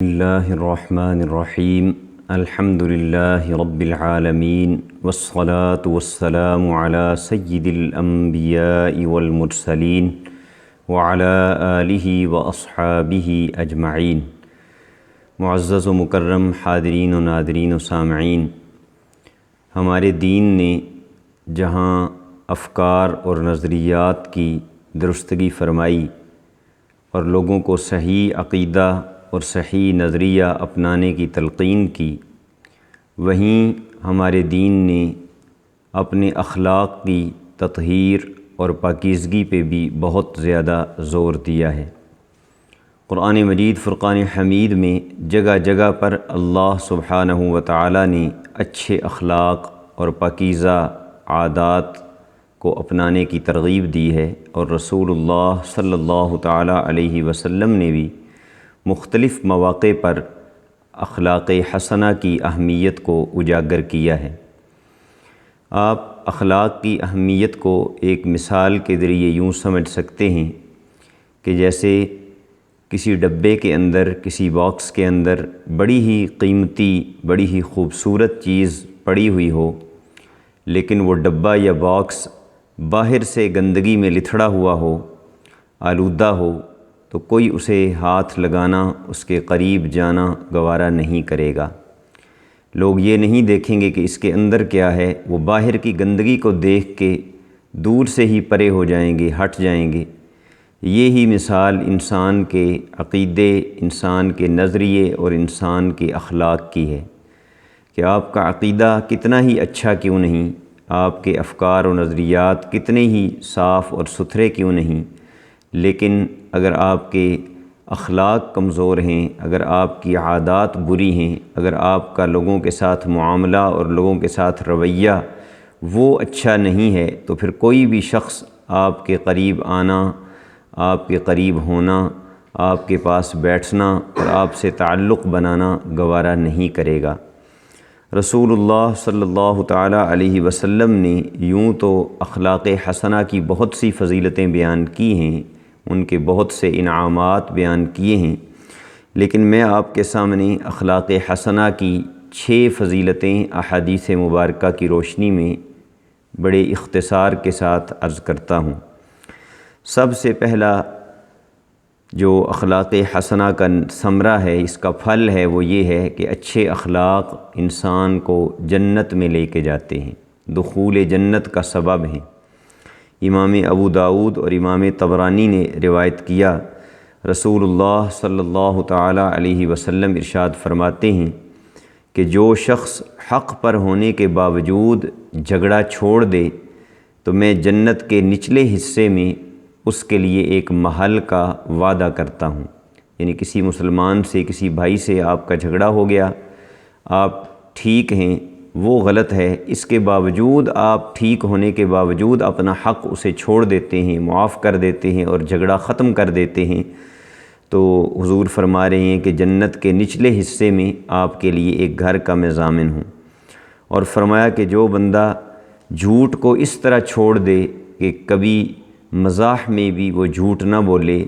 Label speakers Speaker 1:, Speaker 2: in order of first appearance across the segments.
Speaker 1: بسم اللہ الرحمن الرحیم الحمد للہ رب العالمین والصلاة والسلام علی سید الانبیاء والمرسلین وعلی آلہ واصحابہ اجمعین۔ معزز و مکرم حاضرین و ناظرین و سامعین، ہمارے دین نے جہاں افکار اور نظریات کی درستگی فرمائی اور لوگوں کو صحیح عقیدہ اور صحیح نظریہ اپنانے کی تلقین کی، وہیں ہمارے دین نے اپنے اخلاق کی تطہیر اور پاکیزگی پہ بھی بہت زیادہ زور دیا ہے۔ قرآن مجید فرقان حمید میں جگہ جگہ پر اللہ سبحانہ و تعالی نے اچھے اخلاق اور پاکیزہ عادات کو اپنانے کی ترغیب دی ہے، اور رسول اللہ صلی اللہ تعالی علیہ وسلم نے بھی مختلف مواقع پر اخلاق حسنہ کی اہمیت کو اجاگر کیا ہے۔ آپ اخلاق کی اہمیت کو ایک مثال کے ذریعے یوں سمجھ سکتے ہیں کہ جیسے کسی ڈبے کے اندر، کسی باکس کے اندر بڑی ہی قیمتی، بڑی ہی خوبصورت چیز پڑی ہوئی ہو، لیکن وہ ڈبہ یا باکس باہر سے گندگی میں لتھڑا ہوا ہو، آلودہ ہو، تو کوئی اسے ہاتھ لگانا، اس کے قریب جانا گوارا نہیں کرے گا۔ لوگ یہ نہیں دیکھیں گے کہ اس کے اندر کیا ہے، وہ باہر کی گندگی کو دیکھ کے دور سے ہی پرے ہو جائیں گے، ہٹ جائیں گے۔ یہی مثال انسان کے عقیدے، انسان کے نظریے اور انسان کے اخلاق کی ہے کہ آپ کا عقیدہ کتنا ہی اچھا کیوں نہیں، آپ کے افکار و نظریات کتنے ہی صاف اور ستھرے کیوں نہیں، لیکن اگر آپ کے اخلاق کمزور ہیں، اگر آپ کی عادات بری ہیں، اگر آپ کا لوگوں کے ساتھ معاملہ اور لوگوں کے ساتھ رویہ وہ اچھا نہیں ہے، تو پھر کوئی بھی شخص آپ کے قریب آنا، آپ کے قریب ہونا، آپ کے پاس بیٹھنا اور آپ سے تعلق بنانا گوارا نہیں کرے گا۔ رسول اللہ صلی اللہ تعالیٰ علیہ وسلم نے یوں تو اخلاق حسنہ کی بہت سی فضیلتیں بیان کی ہیں، ان کے بہت سے انعامات بیان کیے ہیں، لیکن میں آپ کے سامنے اخلاق حسنہ کی 6 فضیلتیں احادیث مبارکہ کی روشنی میں بڑے اختصار کے ساتھ عرض کرتا ہوں۔ سب سے پہلا جو اخلاق حسنہ کا ثمرہ ہے، اس کا پھل ہے، وہ یہ ہے کہ اچھے اخلاق انسان کو جنت میں لے کے جاتے ہیں، دخول جنت کا سبب ہیں۔ امام ابو داؤد اور امام طبرانی نے روایت کیا، رسول اللہ صلی اللہ تعالی علیہ وسلم ارشاد فرماتے ہیں کہ جو شخص حق پر ہونے کے باوجود جھگڑا چھوڑ دے تو میں جنت کے نچلے حصے میں اس کے لیے ایک محل کا وعدہ کرتا ہوں۔ یعنی کسی مسلمان سے، کسی بھائی سے آپ کا جھگڑا ہو گیا، آپ ٹھیک ہیں، وہ غلط ہے، اس کے باوجود آپ ٹھیک ہونے کے باوجود اپنا حق اسے چھوڑ دیتے ہیں، معاف کر دیتے ہیں اور جھگڑا ختم کر دیتے ہیں، تو حضور فرما رہے ہیں کہ جنت کے نچلے حصے میں آپ کے لیے ایک گھر کا میں ضامن ہوں۔ اور فرمایا کہ جو بندہ جھوٹ کو اس طرح چھوڑ دے کہ کبھی مزاح میں بھی وہ جھوٹ نہ بولے،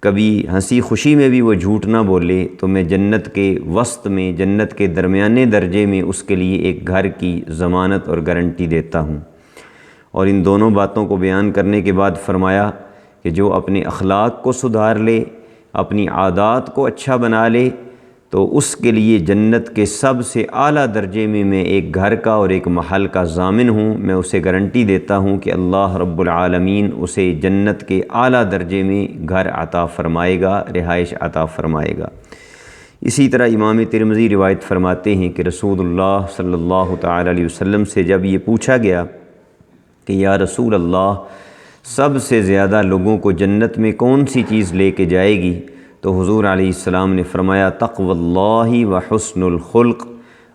Speaker 1: کبھی ہنسی خوشی میں بھی وہ جھوٹ نہ بولے، تو میں جنت کے وسط میں، جنت کے درمیانے درجے میں اس کے لیے ایک گھر کی ضمانت اور گارنٹی دیتا ہوں۔ اور ان دونوں باتوں کو بیان کرنے کے بعد فرمایا کہ جو اپنے اخلاق کو سدھار لے، اپنی عادات کو اچھا بنا لے، تو اس کے لیے جنت کے سب سے اعلیٰ درجے میں ایک گھر کا اور ایک محل کا ضامن ہوں۔ میں اسے گارنٹی دیتا ہوں کہ اللہ رب العالمین اسے جنت کے اعلیٰ درجے میں گھر عطا فرمائے گا، رہائش عطا فرمائے گا۔ اسی طرح امام ترمذی روایت فرماتے ہیں کہ رسول اللہ صلی اللہ تعالی علیہ وسلم سے جب یہ پوچھا گیا کہ یا رسول اللہ، سب سے زیادہ لوگوں کو جنت میں کون سی چیز لے کے جائے گی، تو حضور علیہ السلام نے فرمایا تقوی اللہ و حسن الخلق،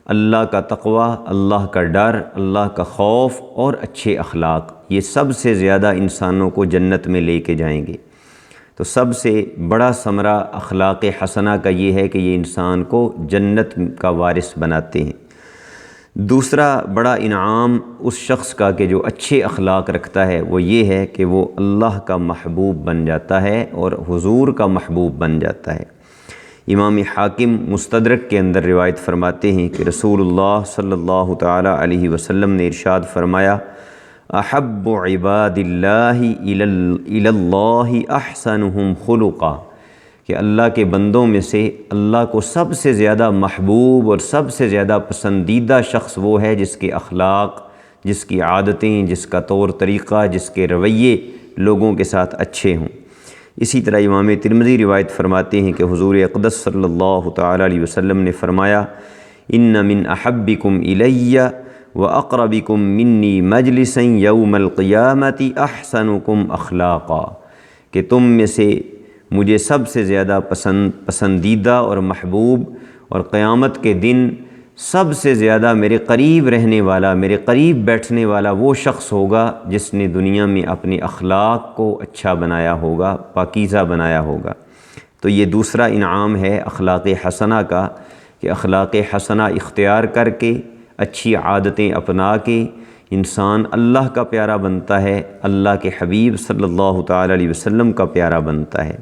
Speaker 1: اللہ کا تقوی، اللہ کا ڈر، اللہ کا خوف اور اچھے اخلاق، یہ سب سے زیادہ انسانوں کو جنت میں لے کے جائیں گے۔ تو سب سے بڑا ثمرہ اخلاق حسنہ کا یہ ہے کہ یہ انسان کو جنت کا وارث بناتے ہیں۔ دوسرا بڑا انعام اس شخص کا کہ جو اچھے اخلاق رکھتا ہے وہ یہ ہے کہ وہ اللہ کا محبوب بن جاتا ہے اور حضور کا محبوب بن جاتا ہے۔ امام حاکم مستدرک کے اندر روایت فرماتے ہیں کہ رسول اللہ صلی اللہ تعالی علیہ وسلم نے ارشاد فرمایا احب عباد اللہ الی اللہ احسنہم خلقا، کہ اللہ کے بندوں میں سے اللہ کو سب سے زیادہ محبوب اور سب سے زیادہ پسندیدہ شخص وہ ہے جس کے اخلاق، جس کی عادتیں، جس کا طور طریقہ، جس کے رویے لوگوں کے ساتھ اچھے ہوں۔ اسی طرح امام ترمذی روایت فرماتے ہیں کہ حضور اقدس صلی اللہ تعالی علیہ وسلم نے فرمایا ان من احبکم الی واقربکم منی مجلسا یوم القیامت احسنکم اخلاقا، کہ تم میں سے مجھے سب سے زیادہ پسندیدہ اور محبوب اور قیامت کے دن سب سے زیادہ میرے قریب رہنے والا، میرے قریب بیٹھنے والا وہ شخص ہوگا جس نے دنیا میں اپنے اخلاق کو اچھا بنایا ہوگا، پاکیزہ بنایا ہوگا۔ تو یہ دوسرا انعام ہے اخلاق حسنہ کا، کہ اخلاق حسنہ اختیار کر کے، اچھی عادتیں اپنا کے انسان اللہ کا پیارا بنتا ہے، اللہ کے حبیب صلی اللہ تعالی علیہ وسلم کا پیارا بنتا ہے،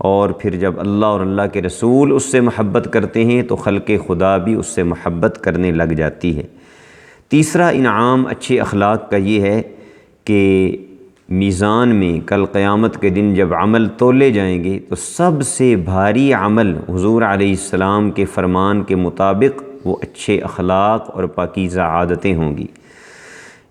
Speaker 1: اور پھر جب اللہ اور اللہ کے رسول اس سے محبت کرتے ہیں تو خلق خدا بھی اس سے محبت کرنے لگ جاتی ہے۔ تیسرا انعام اچھے اخلاق کا یہ ہے کہ میزان میں کل قیامت کے دن جب عمل تولے جائیں گے تو سب سے بھاری عمل حضور علیہ السلام کے فرمان کے مطابق وہ اچھے اخلاق اور پاکیزہ عادتیں ہوں گی۔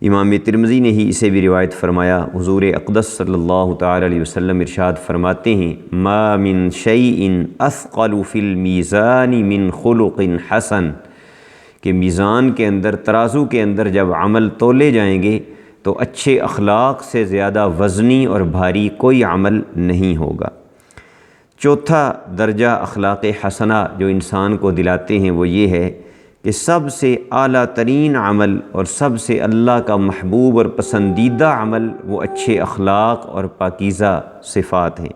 Speaker 1: امام ترمذی نے ہی اسے بھی روایت فرمایا، حضور اقدس صلی اللہ تعالی علیہ وسلم ارشاد فرماتے ہیں ما من شیء اثقل فی المیزان من خلق حسن، کہ میزان کے اندر، ترازو کے اندر جب عمل تولے جائیں گے تو اچھے اخلاق سے زیادہ وزنی اور بھاری کوئی عمل نہیں ہوگا۔ چوتھا درجہ اخلاق حسنہ جو انسان کو دلاتے ہیں وہ یہ ہے کہ سب سے اعلیٰ ترین عمل اور سب سے اللہ کا محبوب اور پسندیدہ عمل وہ اچھے اخلاق اور پاکیزہ صفات ہیں۔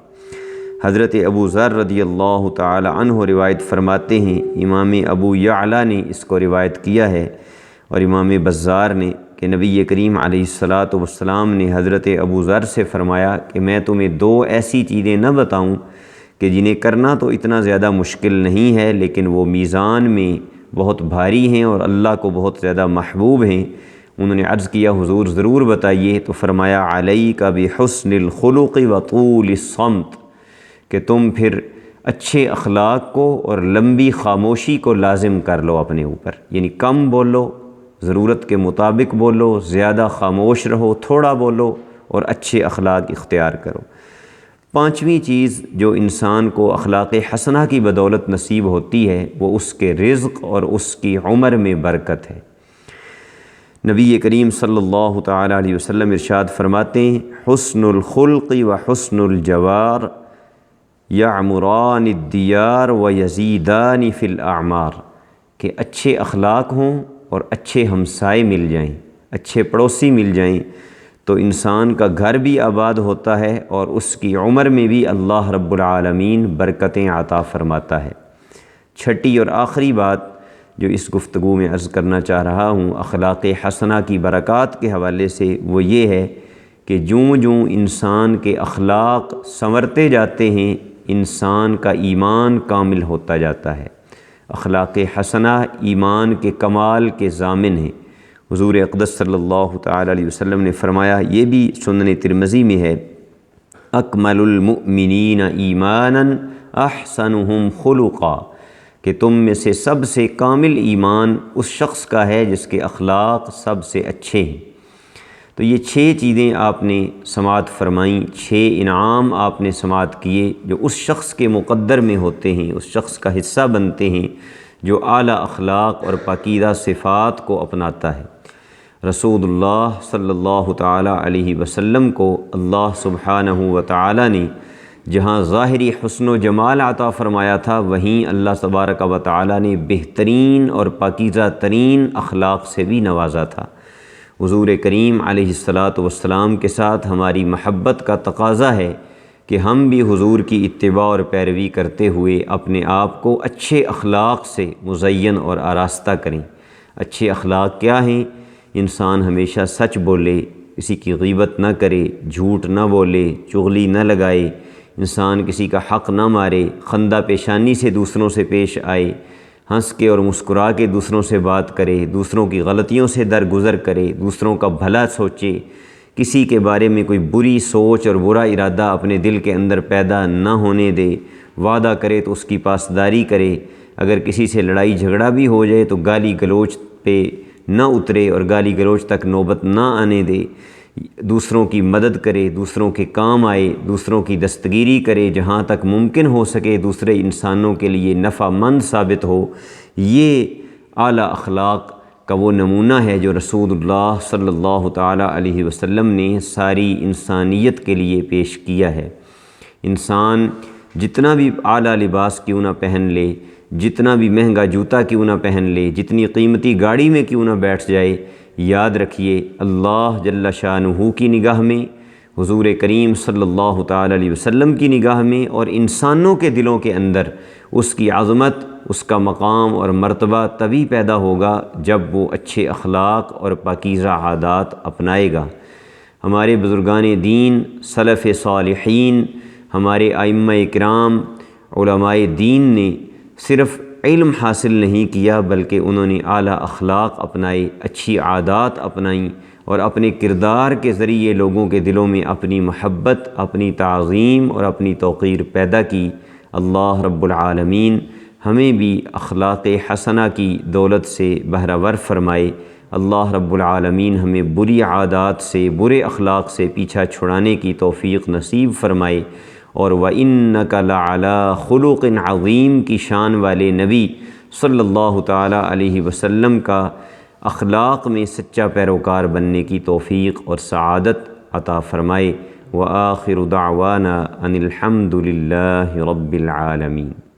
Speaker 1: حضرت ابو ذر رضی اللہ تعالی عنہ روایت فرماتے ہیں، امام ابو یعلا نے اس کو روایت کیا ہے اور امام بزار نے، کہ نبی کریم علیہ الصلاۃ والسلام نے حضرت ابو ذر سے فرمایا کہ میں تمہیں دو ایسی چیزیں نہ بتاؤں کہ جنہیں کرنا تو اتنا زیادہ مشکل نہیں ہے لیکن وہ میزان میں بہت بھاری ہیں اور اللہ کو بہت زیادہ محبوب ہیں۔ انہوں نے عرض کیا حضور ضرور بتائیے، تو فرمایا علیک بحسن الخلق وطول الصمت، کہ تم پھر اچھے اخلاق کو اور لمبی خاموشی کو لازم کر لو اپنے اوپر، یعنی کم بولو، ضرورت کے مطابق بولو، زیادہ خاموش رہو، تھوڑا بولو اور اچھے اخلاق اختیار کرو۔ پانچویں چیز جو انسان کو اخلاق حسنہ کی بدولت نصیب ہوتی ہے وہ اس کے رزق اور اس کی عمر میں برکت ہے۔ نبی کریم صلی اللہ تعالی علیہ وسلم ارشاد فرماتے ہیں حسن الخلق و حسن الجوار یعمران الدیار و یزیدان فی الاعمار، کہ اچھے اخلاق ہوں اور اچھے ہمسائے مل جائیں، اچھے پڑوسی مل جائیں تو انسان کا گھر بھی آباد ہوتا ہے اور اس کی عمر میں بھی اللہ رب العالمین برکتیں عطا فرماتا ہے۔ چھٹی اور آخری بات جو اس گفتگو میں عرض کرنا چاہ رہا ہوں اخلاق حسنہ کی برکات کے حوالے سے، وہ یہ ہے کہ جوں جوں انسان کے اخلاق سنورتے جاتے ہیں انسان کا ایمان کامل ہوتا جاتا ہے۔ اخلاق حسنہ ایمان کے کمال کے ضامن ہیں۔ حضور اقدس صلی اللہ تعالی علیہ وسلم نے فرمایا، یہ بھی سنن ترمذی میں ہے، اکمل المؤمنین ایمانا احسنہم خلقا، کہ تم میں سے سب سے کامل ایمان اس شخص کا ہے جس کے اخلاق سب سے اچھے ہیں۔ تو یہ 6 چیزیں آپ نے سماعت فرمائیں، 6 انعام آپ نے سماعت کیے جو اس شخص کے مقدر میں ہوتے ہیں، اس شخص کا حصہ بنتے ہیں جو اعلیٰ اخلاق اور پاکیزہ صفات کو اپناتا ہے۔ رسول اللہ صلی اللہ تعالی علیہ وسلم کو اللہ سبحانہ و تعالی نے جہاں ظاہری حسن و جمال عطا فرمایا تھا، وہیں اللہ تبارک و تعالی نے بہترین اور پاکیزہ ترین اخلاق سے بھی نوازا تھا۔ حضور کریم علیہ الصلاۃ والسلام کے ساتھ ہماری محبت کا تقاضا ہے کہ ہم بھی حضور کی اتباع اور پیروی کرتے ہوئے اپنے آپ کو اچھے اخلاق سے مزین اور آراستہ کریں۔ اچھے اخلاق کیا ہیں؟ انسان ہمیشہ سچ بولے، کسی کی غیبت نہ کرے، جھوٹ نہ بولے، چغلی نہ لگائے، انسان کسی کا حق نہ مارے، خندہ پیشانی سے دوسروں سے پیش آئے، ہنس کے اور مسکرا کے دوسروں سے بات کرے، دوسروں کی غلطیوں سے درگزر کرے، دوسروں کا بھلا سوچے، کسی کے بارے میں کوئی بری سوچ اور برا ارادہ اپنے دل کے اندر پیدا نہ ہونے دے، وعدہ کرے تو اس کی پاسداری کرے، اگر کسی سے لڑائی جھگڑا بھی ہو جائے تو گالی گلوچ پہ نہ اترے اور گالی گلوچ تک نوبت نہ آنے دے، دوسروں کی مدد کرے، دوسروں کے کام آئے، دوسروں کی دستگیری کرے، جہاں تک ممکن ہو سکے دوسرے انسانوں کے لیے نفع مند ثابت ہو۔ یہ اعلیٰ اخلاق کا وہ نمونہ ہے جو رسول اللہ صلی اللہ تعالیٰ علیہ وسلم نے ساری انسانیت کے لیے پیش کیا ہے۔ انسان جتنا بھی اعلیٰ لباس کیوں نہ پہن لے، جتنا بھی مہنگا جوتا کیوں نہ پہن لے، جتنی قیمتی گاڑی میں کیوں نہ بیٹھ جائے، یاد رکھیے اللہ جل شانہ کی نگاہ میں، حضور کریم صلی اللہ تعالیٰ علیہ وسلم کی نگاہ میں اور انسانوں کے دلوں کے اندر اس کی عظمت، اس کا مقام اور مرتبہ تبھی پیدا ہوگا جب وہ اچھے اخلاق اور پاکیزہ عادات اپنائے گا۔ ہمارے بزرگان دین، سلف صالحین، ہمارے ائمہ کرام، علماء دین نے صرف علم حاصل نہیں کیا بلکہ انہوں نے اعلیٰ اخلاق اپنائے، اچھی عادات اپنائیں اور اپنے کردار کے ذریعے لوگوں کے دلوں میں اپنی محبت، اپنی تعظیم اور اپنی توقیر پیدا کی۔ اللہ رب العالمین ہمیں بھی اخلاق حسنہ کی دولت سے بہرہ فرمائے۔ اللہ رب العالمین ہمیں بری عادات سے، برے اخلاق سے پیچھا چھڑانے کی توفیق نصیب فرمائے، اور وَإِنَّكَ لَعَلَىٰ خُلُقٍ عَظِيمٍ کی شان والے نبی صلی اللہ تعالیٰ علیہ وسلم کا اخلاق میں سچا پیروکار بننے کی توفیق اور سعادت عطا فرمائے۔ وآخر دعوانا ان الحمد للہ رب العالمین۔